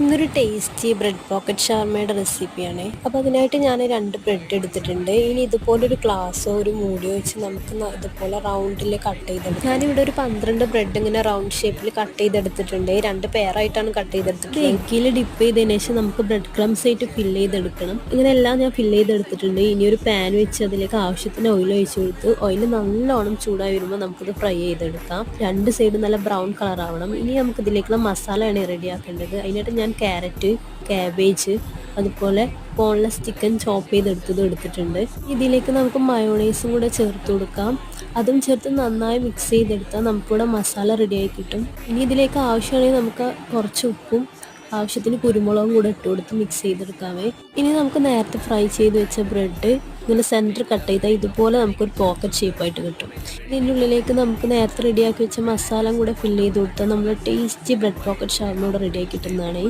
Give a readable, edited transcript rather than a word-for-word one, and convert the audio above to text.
ഇന്നൊരു tasty bread pocket ഷവർമയുടെ റെസിപ്പിയാണ്. അപ്പോൾ അതിനായിട്ട് ഞാൻ 2 ബ്രെഡ് എടുത്തിട്ടുണ്ട്. ഇനി ഇതുപോലൊരു ഗ്ലാസ്സോ ഒരു മൂടിയോ വെച്ച് നമുക്ക് ഇതുപോലെ റൗണ്ടിൽ കട്ട് ചെയ്തെടുക്കാം. ഞാനിവിടെ ഒരു 12 ബ്രെഡ് ഇങ്ങനെ റൗണ്ട് ഷേപ്പിൽ കട്ട് ചെയ്തെടുത്തിട്ടുണ്ട്. 2 പെയറായിട്ടാണ് കട്ട് ചെയ്തെടുത്തിട്ടുള്ളത്. എഗ്ഗിൽ ഡിപ്പ് ചെയ്തതിന് ശേഷം നമുക്ക് ബ്രെഡ് ക്രംസ് ആയിട്ട് ഫില്ല് ചെയ്തെടുക്കണം. ഇങ്ങനെ എല്ലാം ഞാൻ ഫില്ല് ചെയ്തെടുത്തിട്ടുണ്ട്. ഇനി ഒരു പാൻ വെച്ച് അതിലേക്ക് ആവശ്യത്തിന് ഓയിൽ ഒഴിച്ച് കൊടുത്ത് ഓയിൽ നല്ലോണം ചൂടായി വരുമ്പോൾ നമുക്കിത് ഫ്രൈ ചെയ്തെടുക്കാം. 2 സൈഡ് നല്ല ബ്രൗൺ കളർ ആവണം. ഇനി നമുക്ക് ഇതിലേക്കുള്ള മസാലയാണ് റെഡിയാക്കേണ്ടത്. അതിനായിട്ട് ഞാൻ ക്യാരറ്റ്, കാബേജ്, അതുപോലെ ബോൺലെസ് ചിക്കൻ ചോപ്പ് എടുത്തിട്ടുണ്ട്. ഇതിലേക്ക് നമുക്ക് മയോണൈസും കൂടെ ചേർത്ത് കൊടുക്കാം. അതും ചേർത്ത് നന്നായി മിക്സ് ചെയ്തെടുത്താൽ നമുക്കിവിടെ മസാല റെഡിയായി കിട്ടും. ഇനി ഇതിലേക്ക് ആവശ്യമാണെങ്കിൽ നമുക്ക് കുറച്ച് ഉപ്പും ആവശ്യത്തിന് കുരുമുളകും കൂടെ ഇട്ട് കൊടുത്ത് മിക്സ് ചെയ്തെടുക്കാമേ. ഇനി നമുക്ക് നേരത്തെ ഫ്രൈ ചെയ്ത് വെച്ച ബ്രെഡ് ഇങ്ങനെ സെൻറ്റർ കട്ട് ചെയ്താൽ ഇതുപോലെ നമുക്കൊരു പോക്കറ്റ് ഷേപ്പായിട്ട് കിട്ടും. ഇതിൻ്റെ ഉള്ളിലേക്ക് നമുക്ക് നേരത്തെ റെഡിയാക്കി വെച്ച മസാല കൂടെ ഫില്ല് ചെയ്ത് കൊടുത്താൽ നമ്മൾ ടേസ്റ്റി ബ്രെഡ് പോക്കറ്റ് ഷവർമ ഇവിടെ റെഡിയാക്കി കിട്ടുന്നതാണ്.